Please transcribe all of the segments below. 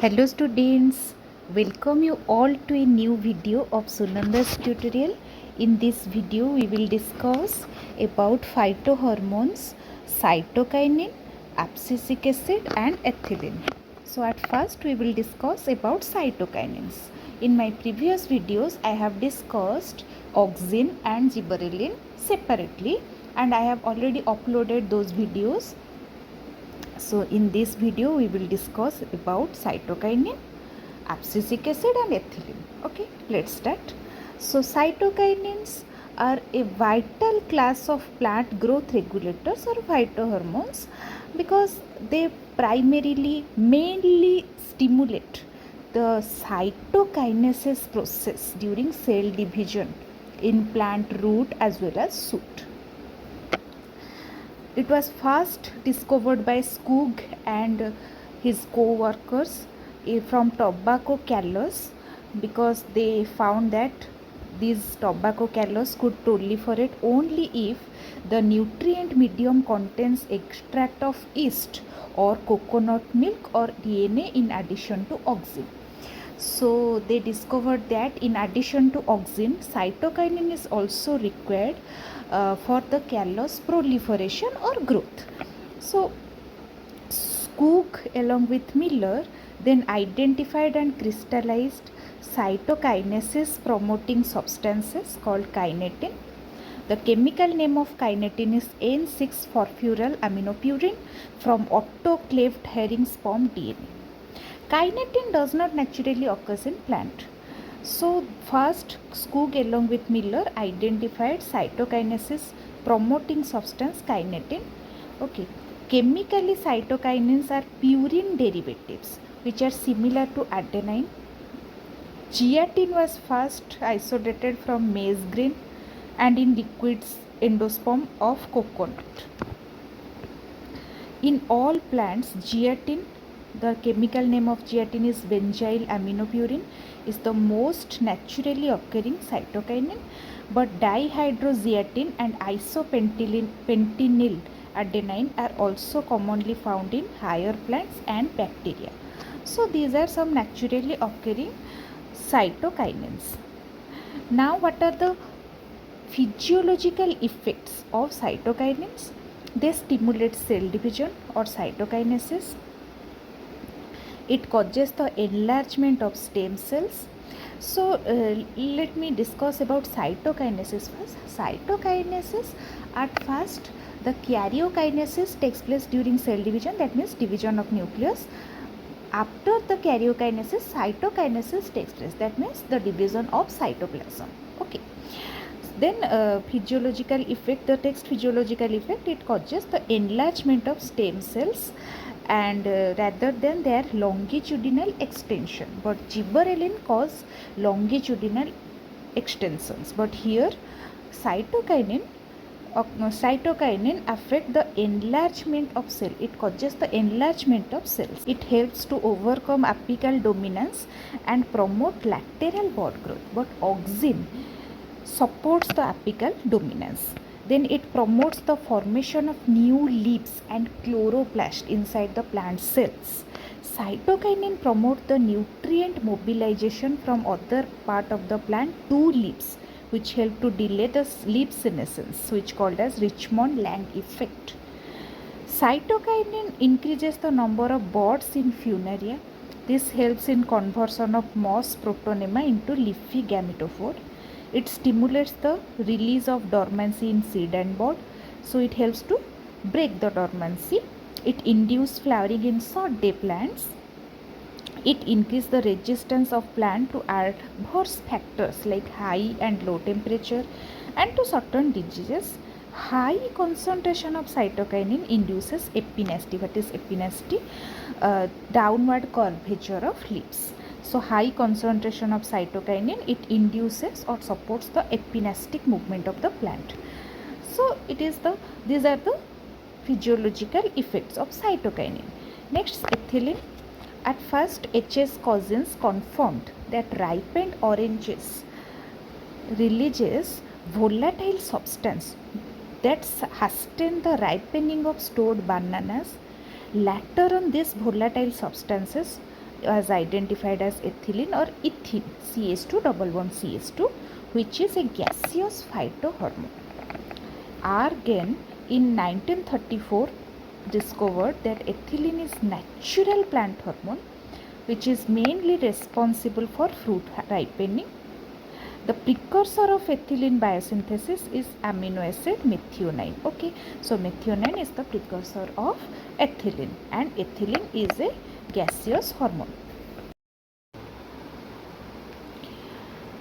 Hello students, welcome you all to a new video of Sunanda's tutorial. In this video we will discuss about phytohormones, cytokinin, abscisic acid and ethylene. So at first we will discuss about cytokinins. In my previous videos I have discussed auxin and gibberellin separately and I have already uploaded those videos. So in this video we will discuss about cytokinin, abscisic acid and ethylene. Okay, let's start. So cytokinins are a vital class of plant growth regulators or phytohormones because they mainly stimulate the cytokinesis process during cell division in plant root as well as shoot. It was first discovered by Skoog and his co-workers from tobacco callus because they found that these tobacco callus could proliferate only if the nutrient medium contains extract of yeast or coconut milk or DNA in addition to auxin. So they discovered that in addition to auxin, cytokinin is also required for the callus proliferation or growth. So Skoog along with Miller then identified and crystallized cytokinesis promoting substances called kinetin. The chemical name of kinetin is N6-phosphorylal aminopurine from autoclaved herring sperm DNA. Kinetin does not naturally occur in plant. So first Skoog along with Miller identified cytokinesis promoting substance kinetin. Okay. Chemically cytokinins are purine derivatives which are similar to adenine. Gelatin was first isolated from maize grain and in liquids endosperm of coconut. In all plants, gelatin, the chemical name of gelatin is benzyl aminopurine, is the most naturally occurring cytokinin, but dihydroxyatine and isopentenyl adenine are also commonly found in higher plants and bacteria. So these are some naturally occurring cytokinins. Now what are the physiological effects of cytokinins? They stimulate cell division or cytokinesis. It causes the enlargement of stem cells. So let me discuss about cytokinesis first. Cytokinesis, at first the karyokinesis takes place during cell division, that means division of nucleus. After the karyokinesis, cytokinesis takes place, that means the division of cytoplasm. Okay. Then physiological effect, the text physiological effect, it causes the enlargement of stem cells and rather than their longitudinal extension, but gibberellin cause longitudinal extensions, but here cytokinin affect the enlargement of cell. It causes the enlargement of cells. It helps to overcome apical dominance and promote lateral bud growth, but auxin supports the apical dominance. Then it promotes the formation of new leaves and chloroplast inside the plant cells. Cytokinin promotes the nutrient mobilization from other part of the plant to leaves, which help to delay the leaf senescence, which called as Richmond-Lang effect. Cytokinin increases the number of buds in funaria. This helps in conversion of moss protonema into leafy gametophore. It stimulates the release of dormancy in seed and bud, so it helps to break the dormancy. It induces flowering in short day plants. It increases the resistance of plant to adverse factors like high and low temperature and to certain diseases. High concentration of cytokinin induces epinasty. What is epinasty? Downward curvature of leaves. So high concentration of cytokinin, it induces or supports the epinastic movement of the plant. So these are the physiological effects of cytokinin. Next, ethylene. At first, H.S. Cousins confirmed that ripened oranges releases volatile substance that hasten the ripening of stored bananas. Later on, these volatile substances was identified as ethylene or ethene, CH2 which is a gaseous phytohormone. Argan in 1934 discovered that ethylene is natural plant hormone which is mainly responsible for fruit ripening. The precursor of ethylene biosynthesis is amino acid methionine. Okay, so methionine is the precursor of ethylene, and ethylene is a gaseous hormone.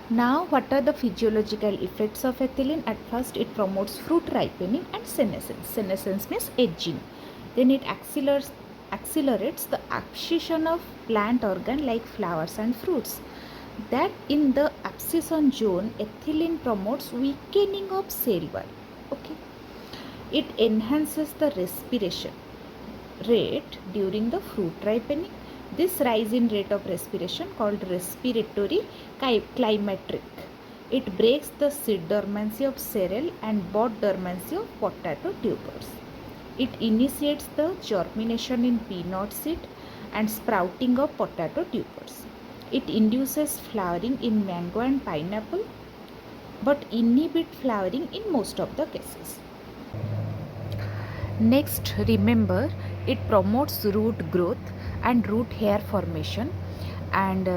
Now, what are the physiological effects of ethylene? At first, it promotes fruit ripening and senescence. Senescence means aging. Then it accelerates the abscission of plant organ like flowers and fruits. That in the abscission zone, ethylene promotes weakening of cell wall. Okay, it enhances the respiration rate during the fruit ripening. This rise in rate of respiration called respiratory climacteric. It breaks the seed dormancy of cereal and bud dormancy of potato tubers. It initiates the germination in peanut seed and sprouting of potato tubers. It induces flowering in mango and pineapple, but inhibit flowering in most of the cases. Next, remember, it promotes root growth and root hair formation, and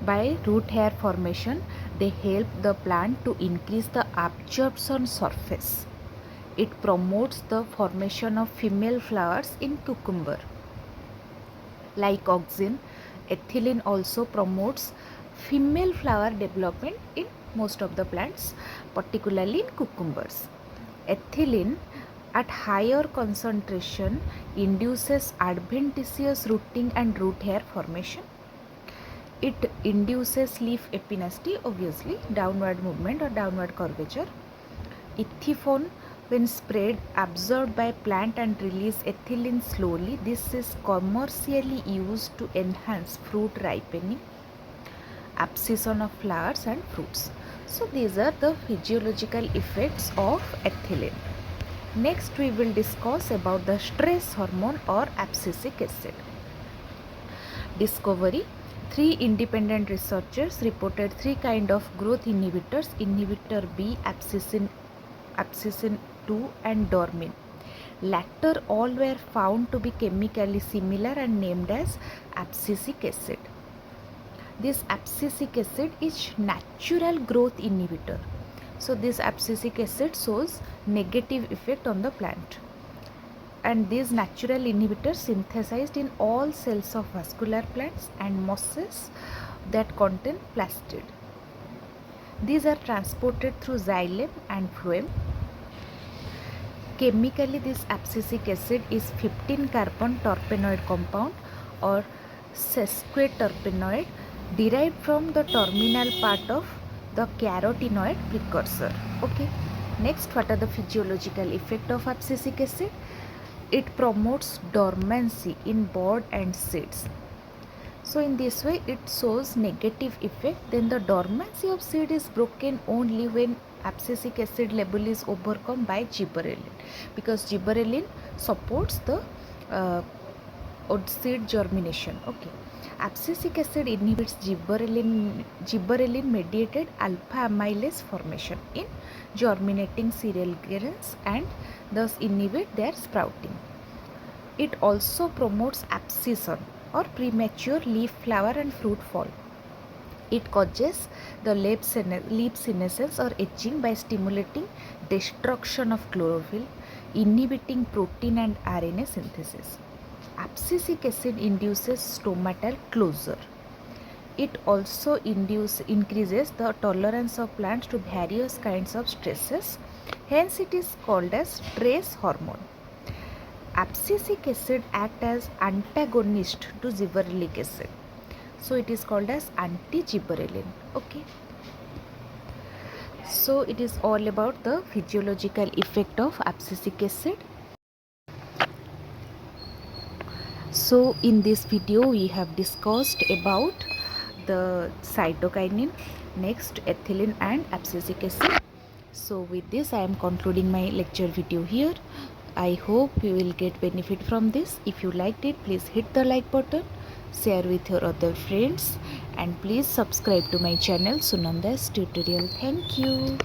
by root hair formation they help the plant to increase the absorption surface. It promotes the formation of female flowers in cucumber. Like auxin, ethylene also promotes female flower development in most of the plants, particularly in cucumbers. Ethylene at higher concentration induces adventitious rooting and root hair formation. It induces leaf epinasty, obviously downward movement or downward curvature. Ethiphone, when spread, absorbed by plant and release ethylene slowly. This is commercially used to enhance fruit ripening, abscission of flowers and fruits. So these are the physiological effects of ethylene. Next we will discuss about the stress hormone or abscisic acid. Discovery: 3 independent researchers reported 3 kinds of growth inhibitors: inhibitor B, abscissin 2 and dormin. Latter all were found to be chemically similar and named as abscisic acid. This abscisic acid is natural growth inhibitor. So this abscisic acid shows negative effect on the plant, and these natural inhibitors synthesized in all cells of vascular plants and mosses that contain plastid. These are transported through xylem and phloem. Chemically, this abscisic acid is 15 carbon terpenoid compound or sesquiterpenoid derived from the terminal part of the carotenoid precursor. Okay. Next, what are the physiological effect of abscisic acid? It promotes dormancy in bud and seeds. So in this way it shows negative effect. Then the dormancy of seed is broken only when abscisic acid level is overcome by gibberellin, because gibberellin supports the seed germination. Okay. Abscisic acid inhibits gibberellin mediated alpha amylase formation in germinating cereal grains and thus inhibit their sprouting. It also promotes abscission or premature leaf, flower and fruit fall. It causes the leaf senescence or aging by stimulating destruction of chlorophyll, inhibiting protein and RNA synthesis. Abscisic acid induces stomatal closure. It also increases the tolerance of plants to various kinds of stresses. Hence it is called as stress hormone. Abscisic acid acts as antagonist to gibberellic acid. So it is called as anti-gibberellin. Okay. So it is all about the physiological effect of abscisic acid. So in this video we have discussed about the cytokinin, next ethylene and abscisic acid. So with this I am concluding my lecture video here. I hope you will get benefit from this. If you liked it, please hit the like button. share with your other friends, and please subscribe to my channel Sunanda's tutorial. Thank you.